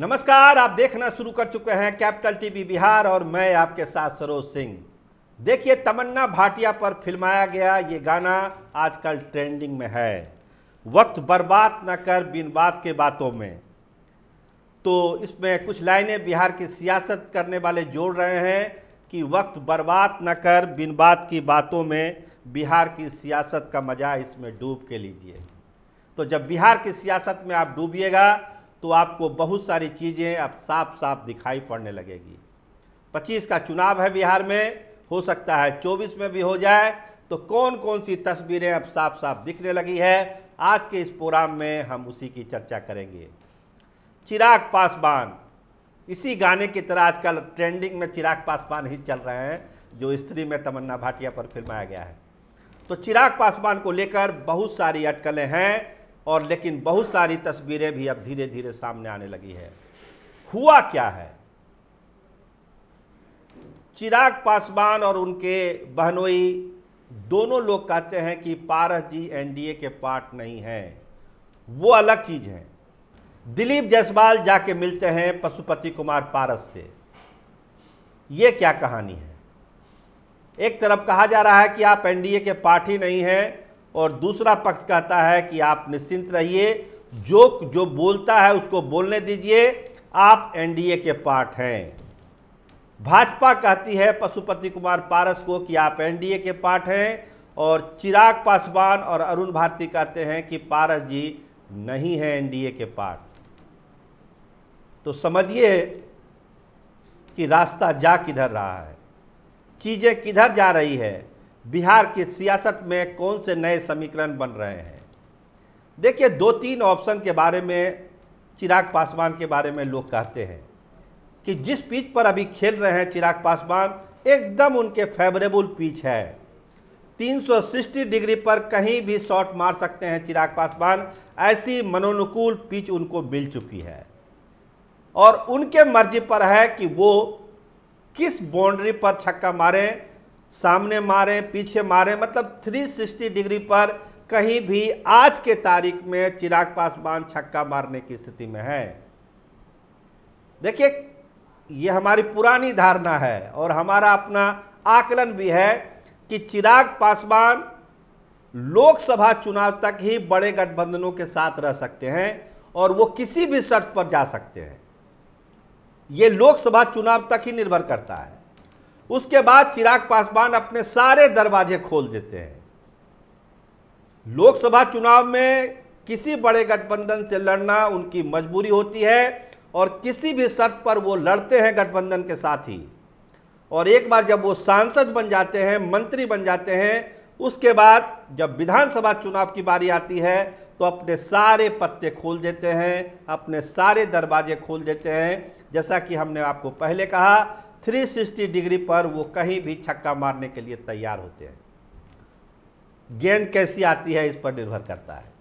नमस्कार, आप देखना शुरू कर चुके हैं कैपिटल टीवी बिहार और मैं आपके साथ सरोज सिंह। देखिए, तमन्ना भाटिया पर फिल्माया गया ये गाना आजकल ट्रेंडिंग में है। वक्त बर्बाद न कर बिन बात के बातों में। तो इसमें कुछ लाइनें बिहार की सियासत करने वाले जोड़ रहे हैं कि वक्त बर्बाद न कर बिन बात की बातों में, बिहार की सियासत का मज़ा इसमें डूब के लीजिए। तो जब बिहार की सियासत में आप डूबिएगा तो आपको बहुत सारी चीज़ें अब साफ साफ दिखाई पड़ने लगेगी। 25 का चुनाव है बिहार में, हो सकता है 24 में भी हो जाए। तो कौन कौन सी तस्वीरें अब साफ साफ दिखने लगी है, आज के इस प्रोग्राम में हम उसी की चर्चा करेंगे। चिराग पासवान, इसी गाने की तरह आजकल ट्रेंडिंग में चिराग पासवान ही चल रहे हैं, जो स्त्री में तमन्ना भाटिया पर फिल्माया गया है। तो चिराग पासवान को लेकर बहुत सारी अटकलें हैं और लेकिन बहुत सारी तस्वीरें भी अब धीरे धीरे सामने आने लगी है। हुआ क्या है? चिराग पासवान और उनके बहनोई दोनों लोग कहते हैं कि पारस जी एनडीए के पार्ट नहीं हैं, वो अलग चीज़ है। दिलीप जायसवाल जाके मिलते हैं पशुपति कुमार पारस से। ये क्या कहानी है? एक तरफ कहा जा रहा है कि आप एनडीए के पार्ट ही नहीं हैं और दूसरा पक्ष कहता है कि आप निश्चिंत रहिए, जो बोलता है उसको बोलने दीजिए, आप एनडीए के पार्ट हैं। भाजपा कहती है पशुपति कुमार पारस को कि आप एनडीए के पार्ट हैं और चिराग पासवान और अरुण भारती कहते हैं कि पारस जी नहीं है एनडीए के पार्ट। तो समझिए कि रास्ता जा किधर रहा है, चीज़ें किधर जा रही है, बिहार की सियासत में कौन से नए समीकरण बन रहे हैं। देखिए, 2-3 ऑप्शन के बारे में चिराग पासवान के बारे में लोग कहते हैं कि जिस पिच पर अभी खेल रहे हैं चिराग पासवान, एकदम उनके फेवरेबल पिच है। 360 डिग्री पर कहीं भी शॉट मार सकते हैं चिराग पासवान, ऐसी मनोनुकूल पिच उनको मिल चुकी है और उनके मर्जी पर है कि वो किस बाउंड्री पर छक्का मारें, सामने मारे, पीछे मारे, मतलब 360 डिग्री पर कहीं भी आज के तारीख में चिराग पासवान छक्का मारने की स्थिति में है। देखिए, ये हमारी पुरानी धारणा है और हमारा अपना आकलन भी है कि चिराग पासवान लोकसभा चुनाव तक ही बड़े गठबंधनों के साथ रह सकते हैं और वो किसी भी शर्त पर जा सकते हैं। ये लोकसभा चुनाव तक ही निर्भर करता है। उसके बाद चिराग पासवान अपने सारे दरवाजे खोल देते हैं। लोकसभा चुनाव में किसी बड़े गठबंधन से लड़ना उनकी मजबूरी होती है और किसी भी शर्त पर वो लड़ते हैं गठबंधन के साथ ही। और एक बार जब वो सांसद बन जाते हैं, मंत्री बन जाते हैं, उसके बाद जब विधानसभा चुनाव की बारी आती है तो अपने सारे पत्ते खोल देते हैं, अपने सारे दरवाजे खोल देते हैं। जैसा कि हमने आपको पहले कहा, 360 डिग्री पर वो कहीं भी छक्का मारने के लिए तैयार होते हैं। गेंद कैसी आती है इस पर निर्भर करता है।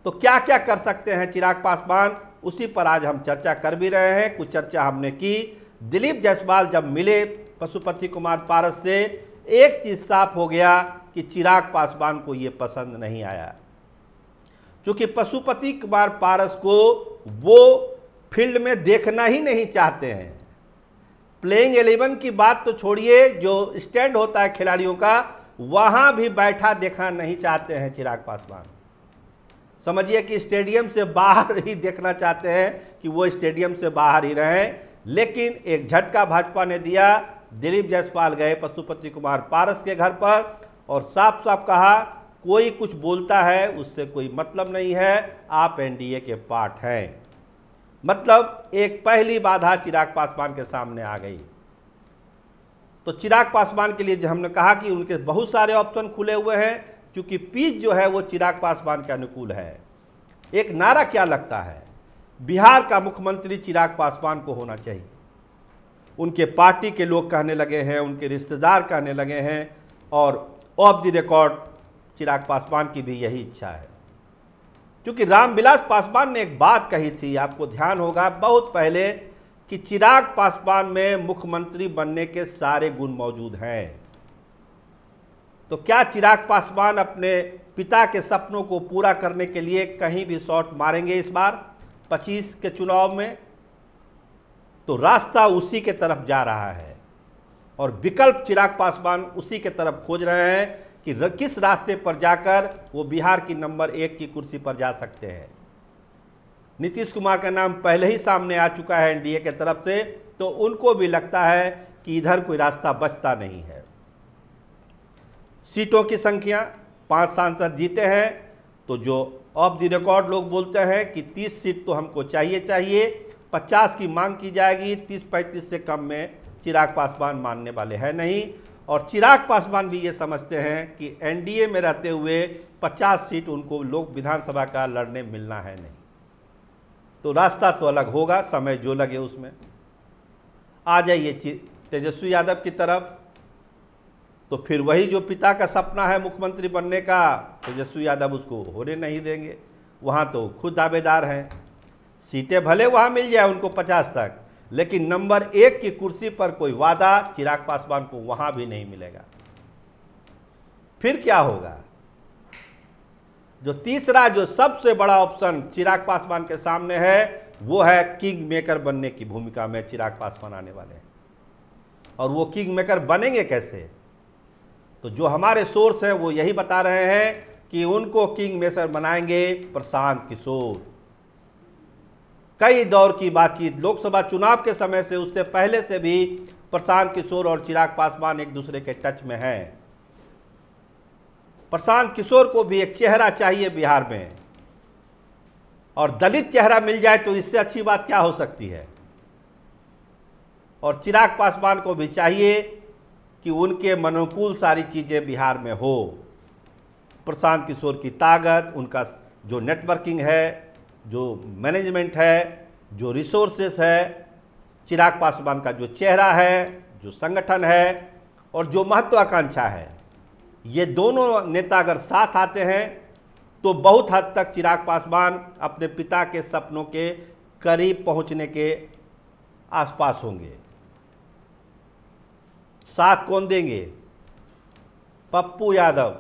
तो क्या क्या कर सकते हैं चिराग पासवान, उसी पर आज हम चर्चा कर भी रहे हैं। कुछ चर्चा हमने की। दिलीप जायसवाल जब मिले पशुपति कुमार पारस से, एक चीज़ साफ हो गया कि चिराग पासवान को ये पसंद नहीं आया, क्योंकि पशुपति कुमार पारस को वो फील्ड में देखना ही नहीं चाहते हैं। प्लेइंग 11 की बात तो छोड़िए, जो स्टैंड होता है खिलाड़ियों का, वहाँ भी बैठा देखना नहीं चाहते हैं चिराग पासवान। समझिए कि स्टेडियम से बाहर ही देखना चाहते हैं कि वो स्टेडियम से बाहर ही रहें। लेकिन एक झटका भाजपा ने दिया। दिलीप जायसवाल गए पशुपति कुमार पारस के घर पर और साफ साफ कहा, कोई कुछ बोलता है उससे कोई मतलब नहीं है, आप एनडीए के पार्ट हैं। मतलब एक पहली बाधा चिराग पासवान के सामने आ गई। तो चिराग पासवान के लिए हमने कहा कि उनके बहुत सारे ऑप्शन खुले हुए हैं, क्योंकि पिच जो है वो चिराग पासवान के अनुकूल है। एक नारा क्या लगता है, बिहार का मुख्यमंत्री चिराग पासवान को होना चाहिए। उनके पार्टी के लोग कहने लगे हैं, उनके रिश्तेदार कहने लगे हैं और of the record Chirag Paswan की भी यही इच्छा है। क्योंकि रामविलास पासवान ने एक बात कही थी, आपको ध्यान होगा बहुत पहले, कि चिराग पासवान में मुख्यमंत्री बनने के सारे गुण मौजूद हैं। तो क्या चिराग पासवान अपने पिता के सपनों को पूरा करने के लिए कहीं भी शॉट मारेंगे इस बार? 25 के चुनाव में, तो रास्ता उसी के तरफ जा रहा है और विकल्प चिराग पासवान उसी के तरफ खोज रहे हैं कि किस रास्ते पर जाकर वो बिहार की नंबर 1 की कुर्सी पर जा सकते हैं। नीतीश कुमार का नाम पहले ही सामने आ चुका है एनडीए के तरफ से, तो उनको भी लगता है कि इधर कोई रास्ता बचता नहीं है। सीटों की संख्या 5 सांसद जीते हैं, तो जो ऑफ द रिकॉर्ड लोग बोलते हैं कि 30 सीट तो हमको चाहिए, 50 की मांग की जाएगी, 30-35 से कम में चिराग पासवान मानने वाले हैं नहीं। और चिराग पासवान भी ये समझते हैं कि एनडीए में रहते हुए 50 सीट उनको लोक विधानसभा का लड़ने मिलना है नहीं। तो रास्ता तो अलग होगा, समय जो लगे उसमें। आ जाइए तेजस्वी यादव की तरफ, तो फिर वही जो पिता का सपना है मुख्यमंत्री बनने का, तेजस्वी यादव उसको होने नहीं देंगे। वहाँ तो खुद दावेदार हैं, सीटें भले वहाँ मिल जाए उनको 50 तक, लेकिन नंबर 1 की कुर्सी पर कोई वादा चिराग पासवान को वहाँ भी नहीं मिलेगा। फिर क्या होगा? जो तीसरा, जो सबसे बड़ा ऑप्शन चिराग पासवान के सामने है, वो है किंग मेकर बनने की भूमिका में चिराग पासवान आने वाले हैं। और वो किंग मेकर बनेंगे कैसे? तो जो हमारे सोर्स हैं वो यही बता रहे हैं कि उनको किंग मेकर बनाएंगे प्रशांत किशोर। कई दौर की बातचीत, लोकसभा चुनाव के समय से, उससे पहले से भी प्रशांत किशोर और चिराग पासवान एक दूसरे के टच में हैं। प्रशांत किशोर को भी एक चेहरा चाहिए बिहार में, और दलित चेहरा मिल जाए तो इससे अच्छी बात क्या हो सकती है। और चिराग पासवान को भी चाहिए कि उनके मनोकूल सारी चीज़ें बिहार में हो। प्रशांत किशोर की ताकत, उनका जो नेटवर्किंग है, जो मैनेजमेंट है, जो रिसोर्सेस है, चिराग पासवान का जो चेहरा है, जो संगठन है और जो महत्वाकांक्षा है, ये दोनों नेता अगर साथ आते हैं तो बहुत हद तक चिराग पासवान अपने पिता के सपनों के करीब पहुंचने के आसपास होंगे। साथ कौन देंगे? पप्पू यादव,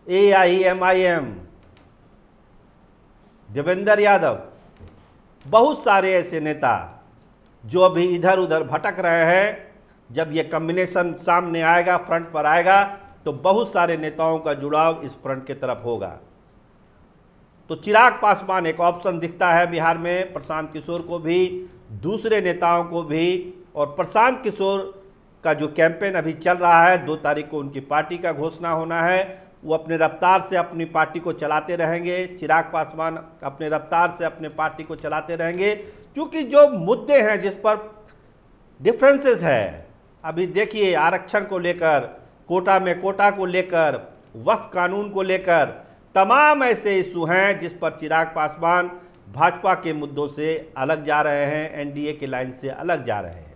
AIMIM, देवेंद्र यादव, बहुत सारे ऐसे नेता जो अभी इधर उधर भटक रहे हैं। जब ये कॉम्बिनेशन सामने आएगा, फ्रंट पर आएगा, तो बहुत सारे नेताओं का जुड़ाव इस फ्रंट की तरफ होगा। तो चिराग पासवान एक ऑप्शन दिखता है बिहार में, प्रशांत किशोर को भी, दूसरे नेताओं को भी। और प्रशांत किशोर का जो कैंपेन अभी चल रहा है, 2 तारीख को उनकी पार्टी का घोषणा होना है, वो अपने रफ्तार से अपनी पार्टी को चलाते रहेंगे। चिराग पासवान अपने रफ्तार से अपने पार्टी को चलाते रहेंगे, क्योंकि जो मुद्दे हैं जिस पर डिफरेंसेस है, अभी देखिए आरक्षण को लेकर, कोटा में कोटा को लेकर, वक्फ कानून को लेकर, तमाम ऐसे इशू हैं जिस पर चिराग पासवान भाजपा के मुद्दों से अलग जा रहे हैं, एनडीए के लाइन से अलग जा रहे हैं।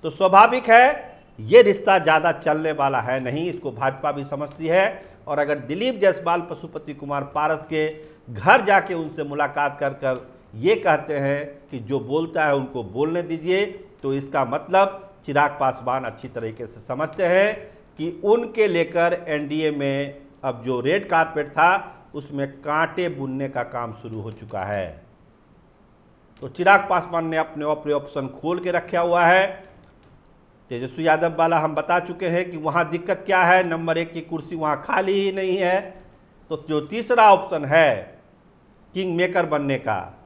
तो स्वाभाविक है ये रिश्ता ज़्यादा चलने वाला है नहीं, इसको भाजपा भी समझती है। और अगर दिलीप जायसवाल पशुपति कुमार पारस के घर जाके उनसे मुलाकात कर ये कहते हैं कि जो बोलता है उनको बोलने दीजिए, तो इसका मतलब चिराग पासवान अच्छी तरीके से समझते हैं कि उनके लेकर एनडीए में अब जो रेड कारपेट था उसमें कांटे बुनने का काम शुरू हो चुका है। तो चिराग पासवान ने अपने ऑप्शन खोल के रखा हुआ है। तेजस्वी यादव वाला हम बता चुके हैं कि वहाँ दिक्कत क्या है, नंबर 1 की कुर्सी वहाँ खाली ही नहीं है। तो जो तीसरा ऑप्शन है किंग मेकर बनने का,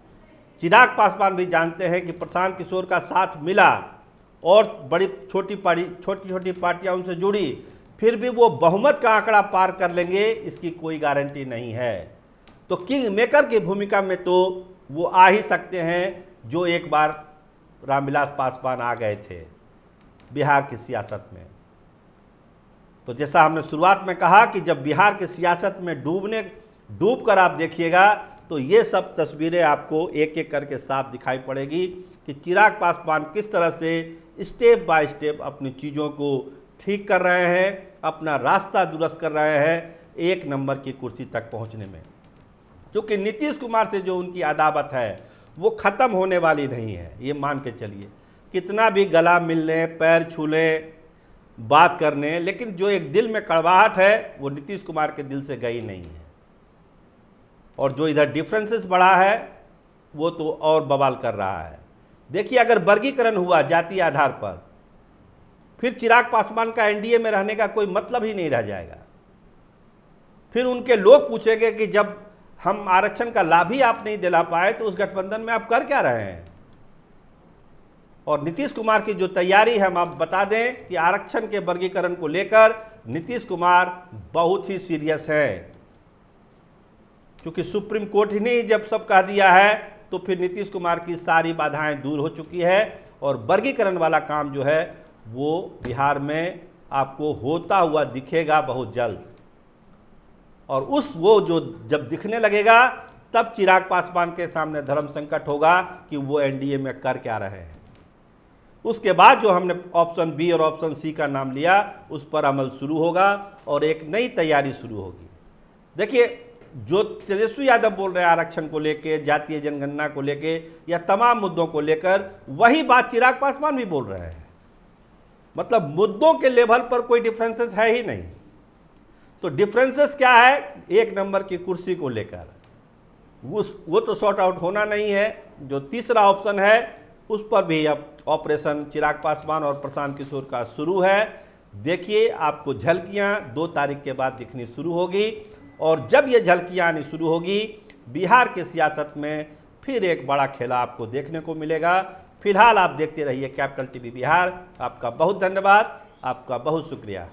चिराग पासवान भी जानते हैं कि प्रशांत किशोर का साथ मिला और बड़ी छोटी छोटी पार्टियां उनसे जुड़ी, फिर भी वो बहुमत का आंकड़ा पार कर लेंगे, इसकी कोई गारंटी नहीं है। तो किंग मेकर की भूमिका में तो वो आ ही सकते हैं, जो एक बार रामविलास पासवान आ गए थे बिहार की सियासत में। तो जैसा हमने शुरुआत में कहा कि जब बिहार की सियासत में डूब कर आप देखिएगा, तो ये सब तस्वीरें आपको एक एक करके साफ दिखाई पड़ेगी कि चिराग पासवान किस तरह से स्टेप बाय स्टेप अपनी चीज़ों को ठीक कर रहे हैं, अपना रास्ता दुरुस्त कर रहे हैं 1 नंबर की कुर्सी तक पहुंचने में। क्योंकि नीतीश कुमार से जो उनकी अदावत है वो ख़त्म होने वाली नहीं है, ये मान के चलिए। कितना भी गला मिलने, पैर छूले, बात करने, लेकिन जो एक दिल में कड़वाहट है वो नीतीश कुमार के दिल से गई नहीं है। और जो इधर डिफरेंसेस बढ़ा है वो तो और बवाल कर रहा है। देखिए, अगर वर्गीकरण हुआ जातीय आधार पर, फिर चिराग पासवान का एनडीए में रहने का कोई मतलब ही नहीं रह जाएगा। फिर उनके लोग पूछेंगे कि जब हम आरक्षण का लाभ ही आप नहीं दिला पाए तो उस गठबंधन में आप कर क्या रहे हैं। और नीतीश कुमार की जो तैयारी है, हम आप बता दें कि आरक्षण के वर्गीकरण को लेकर नीतीश कुमार बहुत ही सीरियस है, क्योंकि सुप्रीम कोर्ट ही ने जब सब कह दिया है तो फिर नीतीश कुमार की सारी बाधाएं दूर हो चुकी है और वर्गीकरण वाला काम जो है वो बिहार में आपको होता हुआ दिखेगा बहुत जल्द। और वो जो जब दिखने लगेगा तब चिराग पासवान के सामने धर्म संकट होगा कि वो एनडीए में कर क्या रहे हैं। उसके बाद जो हमने ऑप्शन बी और ऑप्शन सी का नाम लिया उस पर अमल शुरू होगा और एक नई तैयारी शुरू होगी। देखिए, जो तेजस्वी यादव बोल रहे हैं आरक्षण को लेके, जातीय जनगणना को लेके या तमाम मुद्दों को लेकर, वही बात चिराग पासवान भी बोल रहे हैं। मतलब मुद्दों के लेवल पर कोई डिफरेंसेस है ही नहीं। तो डिफरेंसेस क्या है? एक नंबर की कुर्सी को लेकर वो तो सॉर्ट आउट होना नहीं है। जो तीसरा ऑप्शन है उस पर भी अब ऑपरेशन चिराग पासवान और प्रशांत किशोर का शुरू है। देखिए, आपको झलकियां 2 तारीख के बाद दिखनी शुरू होगी और जब ये झलकियां आनी शुरू होगी बिहार के सियासत में फिर एक बड़ा खेला आपको देखने को मिलेगा। फिलहाल आप देखते रहिए कैपिटल टीवी बिहार। आपका बहुत धन्यवाद, आपका बहुत शुक्रिया।